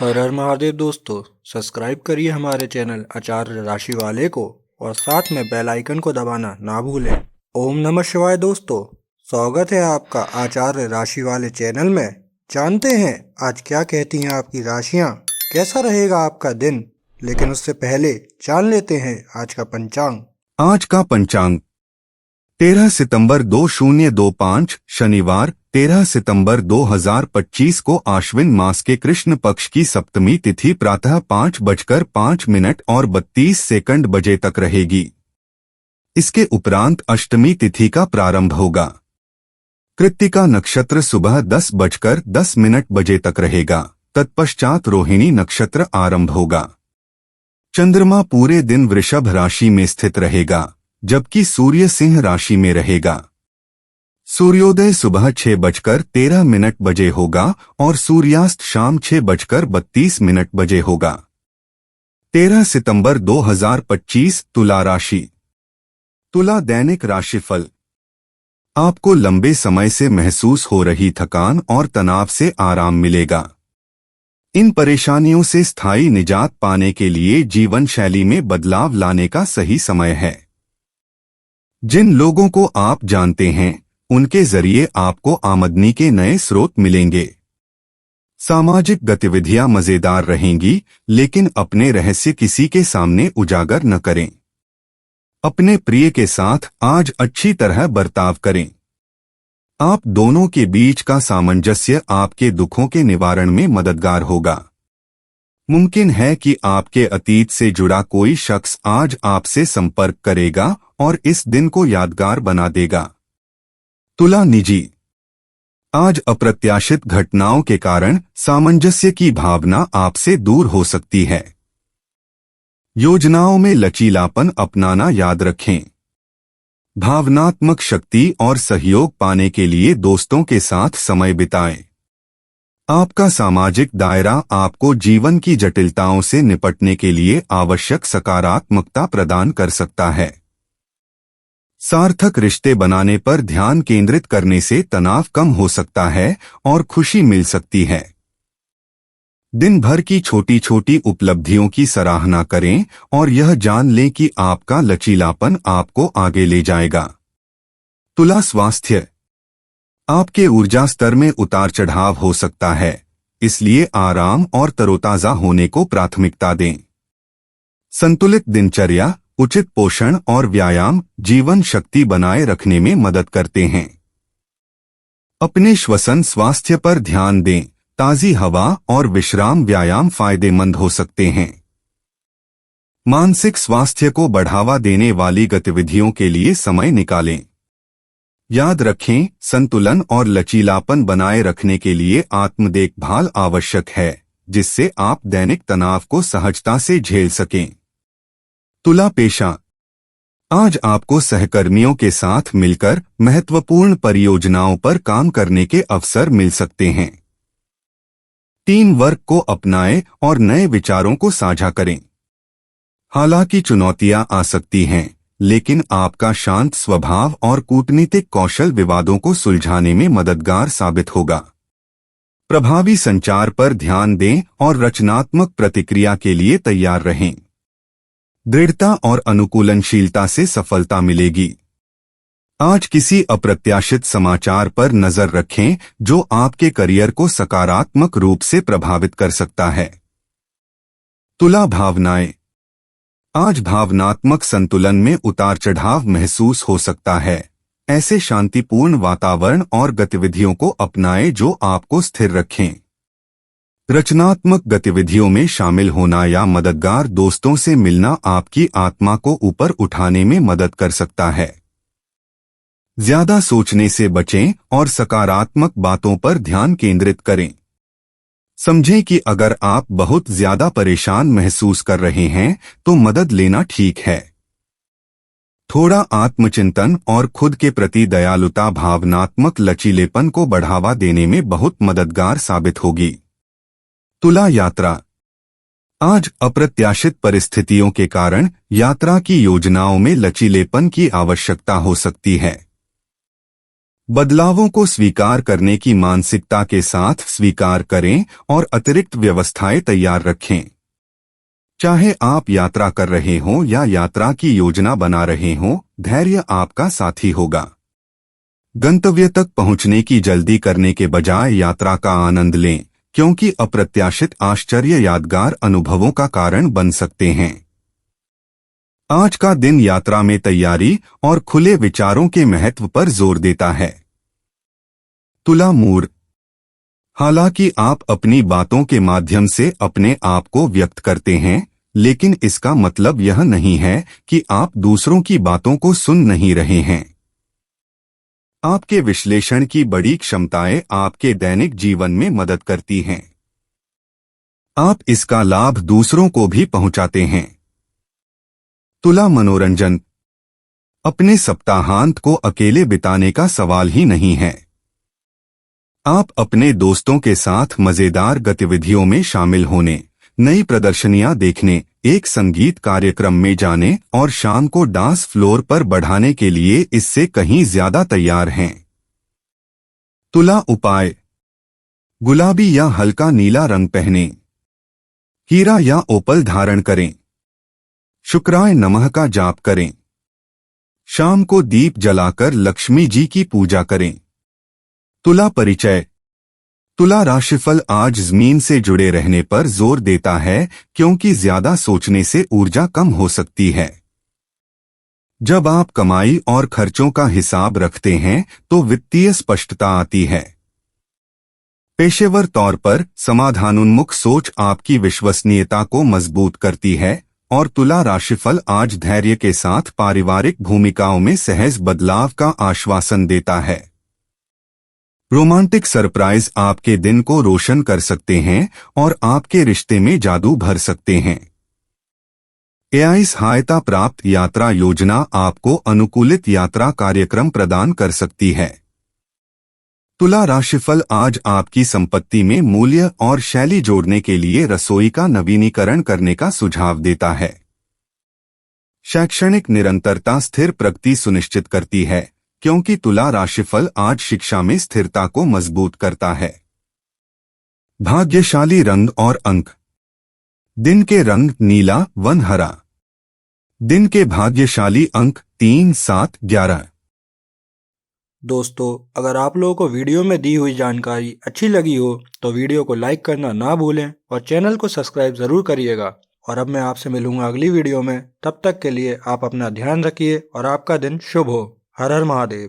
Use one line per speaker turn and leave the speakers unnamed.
हर हर महादेव दोस्तों। सब्सक्राइब करिए हमारे चैनल आचार्य राशि वाले को और साथ में बेल आइकन को दबाना ना भूलें। ओम नमः शिवाय दोस्तों, स्वागत है आपका आचार्य राशि वाले चैनल में। जानते हैं आज क्या कहती हैं आपकी राशियां, कैसा रहेगा आपका दिन। लेकिन उससे पहले जान लेते हैं आज का पंचांग।
आज का पंचांग 13 सितंबर 2025 शनिवार 13 सितंबर 2025 को आश्विन मास के कृष्ण पक्ष की सप्तमी तिथि प्रातः 5:05 और 32 सेकंड बजे तक रहेगी। इसके उपरांत अष्टमी तिथि का प्रारंभ होगा। कृत्तिका नक्षत्र सुबह 10:10 बजे तक रहेगा। तत्पश्चात रोहिणी नक्षत्र आरंभ होगा। चंद्रमा पूरे दिन वृषभ राशि में स्थित रहेगा, जबकि सूर्य सिंह राशि में रहेगा। सूर्योदय सुबह 6:13 बजे होगा और सूर्यास्त शाम 6:32 बजे होगा। 13 सितंबर 2025 तुला राशि। तुला दैनिक राशिफल। आपको लंबे समय से महसूस हो रही थकान और तनाव से आराम मिलेगा। इन परेशानियों से स्थायी निजात पाने के लिए जीवन शैली में बदलाव लाने का सही समय है। जिन लोगों को आप जानते हैं उनके जरिए आपको आमदनी के नए स्रोत मिलेंगे। सामाजिक गतिविधियां मजेदार रहेंगी, लेकिन अपने रहस्य किसी के सामने उजागर न करें। अपने प्रिय के साथ आज अच्छी तरह बर्ताव करें। आप दोनों के बीच का सामंजस्य आपके दुखों के निवारण में मददगार होगा। मुमकिन है कि आपके अतीत से जुड़ा कोई शख्स आज आपसे संपर्क करेगा और इस दिन को यादगार बना देगा। तुला निजी। आज अप्रत्याशित घटनाओं के कारण सामंजस्य की भावना आपसे दूर हो सकती है। योजनाओं में लचीलापन अपनाना याद रखें। भावनात्मक शक्ति और सहयोग पाने के लिए दोस्तों के साथ समय बिताएं। आपका सामाजिक दायरा आपको जीवन की जटिलताओं से निपटने के लिए आवश्यक सकारात्मकता प्रदान कर सकता है। सार्थक रिश्ते बनाने पर ध्यान केंद्रित करने से तनाव कम हो सकता है और खुशी मिल सकती है। दिन भर की छोटी छोटी उपलब्धियों की सराहना करें और यह जान लें कि आपका लचीलापन आपको आगे ले जाएगा। तुला स्वास्थ्य। आपके ऊर्जा स्तर में उतार चढ़ाव हो सकता है, इसलिए आराम और तरोताजा होने को प्राथमिकता दें। संतुलित दिनचर्या, उचित पोषण और व्यायाम जीवन शक्ति बनाए रखने में मदद करते हैं। अपने श्वसन स्वास्थ्य पर ध्यान दें। ताजी हवा और विश्राम व्यायाम फायदेमंद हो सकते हैं। मानसिक स्वास्थ्य को बढ़ावा देने वाली गतिविधियों के लिए समय निकालें। याद रखें, संतुलन और लचीलापन बनाए रखने के लिए आत्म देखभाल आवश्यक है, जिससे आप दैनिक तनाव को सहजता से झेल सकें। तुला पेशा। आज आपको सहकर्मियों के साथ मिलकर महत्वपूर्ण परियोजनाओं पर काम करने के अवसर मिल सकते हैं। टीम वर्क को अपनाएं और नए विचारों को साझा करें। हालांकि चुनौतियां आ सकती हैं, लेकिन आपका शांत स्वभाव और कूटनीतिक कौशल विवादों को सुलझाने में मददगार साबित होगा। प्रभावी संचार पर ध्यान दें और रचनात्मक प्रतिक्रिया के लिए तैयार रहें। दृढ़ता और अनुकूलनशीलता से सफलता मिलेगी। आज किसी अप्रत्याशित समाचार पर नजर रखें जो आपके करियर को सकारात्मक रूप से प्रभावित कर सकता है। तुला भावनाएं। आज भावनात्मक संतुलन में उतार चढ़ाव महसूस हो सकता है। ऐसे शांतिपूर्ण वातावरण और गतिविधियों को अपनाएं जो आपको स्थिर रखें। रचनात्मक गतिविधियों में शामिल होना या मददगार दोस्तों से मिलना आपकी आत्मा को ऊपर उठाने में मदद कर सकता है। ज्यादा सोचने से बचें और सकारात्मक बातों पर ध्यान केंद्रित करें। समझें कि अगर आप बहुत ज्यादा परेशान महसूस कर रहे हैं तो मदद लेना ठीक है। थोड़ा आत्मचिंतन और खुद के प्रति दयालुता भावनात्मक लचीलेपन को बढ़ावा देने में बहुत मददगार साबित होगी। तुला यात्रा। आज अप्रत्याशित परिस्थितियों के कारण यात्रा की योजनाओं में लचीलेपन की आवश्यकता हो सकती है। बदलावों को स्वीकार करने की मानसिकता के साथ स्वीकार करें और अतिरिक्त व्यवस्थाएं तैयार रखें। चाहे आप यात्रा कर रहे हों या यात्रा की योजना बना रहे हों, धैर्य आपका साथी होगा। गंतव्य तक पहुंचने की जल्दी करने के बजाय यात्रा का आनंद लें, क्योंकि अप्रत्याशित आश्चर्य यादगार अनुभवों का कारण बन सकते हैं। आज का दिन यात्रा में तैयारी और खुले विचारों के महत्व पर जोर देता है। तुला मूड। हालांकि आप अपनी बातों के माध्यम से अपने आप को व्यक्त करते हैं, लेकिन इसका मतलब यह नहीं है कि आप दूसरों की बातों को सुन नहीं रहे हैं। आपके विश्लेषण की बड़ी क्षमताएं आपके दैनिक जीवन में मदद करती हैं। आप इसका लाभ दूसरों को भी पहुंचाते हैं। तुला मनोरंजन। अपने सप्ताहांत को अकेले बिताने का सवाल ही नहीं है। आप अपने दोस्तों के साथ मजेदार गतिविधियों में शामिल होने, नई प्रदर्शनियां देखने, एक संगीत कार्यक्रम में जाने और शाम को डांस फ्लोर पर बढ़ाने के लिए इससे कहीं ज्यादा तैयार हैं। तुला उपाय। गुलाबी या हल्का नीला रंग पहनें। हीरा या ओपल धारण करें। शुक्राय नमः का जाप करें। शाम को दीप जलाकर लक्ष्मी जी की पूजा करें। तुला परिचय। तुला राशिफल आज जमीन से जुड़े रहने पर जोर देता है, क्योंकि ज्यादा सोचने से ऊर्जा कम हो सकती है। जब आप कमाई और खर्चों का हिसाब रखते हैं तो वित्तीय स्पष्टता आती है। पेशेवर तौर पर समाधानोन्मुख सोच आपकी विश्वसनीयता को मजबूत करती है और तुला राशिफल आज धैर्य के साथ पारिवारिक भूमिकाओं में सहज बदलाव का आश्वासन देता है। रोमांटिक सरप्राइज आपके दिन को रोशन कर सकते हैं और आपके रिश्ते में जादू भर सकते हैं। एआई सहायता प्राप्त यात्रा योजना आपको अनुकूलित यात्रा कार्यक्रम प्रदान कर सकती है। तुला राशिफल आज आपकी संपत्ति में मूल्य और शैली जोड़ने के लिए रसोई का नवीनीकरण करने का सुझाव देता है। शैक्षणिक निरंतरता स्थिर प्रगति सुनिश्चित करती है, क्योंकि तुला राशिफल आज शिक्षा में स्थिरता को मजबूत करता है। भाग्यशाली रंग और अंक। दिन के रंग नीला वन हरा। दिन के भाग्यशाली अंक 3, 7, 11।
दोस्तों, अगर आप लोगों को वीडियो में दी हुई जानकारी अच्छी लगी हो तो वीडियो को लाइक करना ना भूलें और चैनल को सब्सक्राइब ज़रूर करिएगा। और अब मैं आपसे मिलूंगा अगली वीडियो में। तब तक के लिए आप अपना ध्यान रखिए और आपका दिन शुभ हो। हर हर महादेव।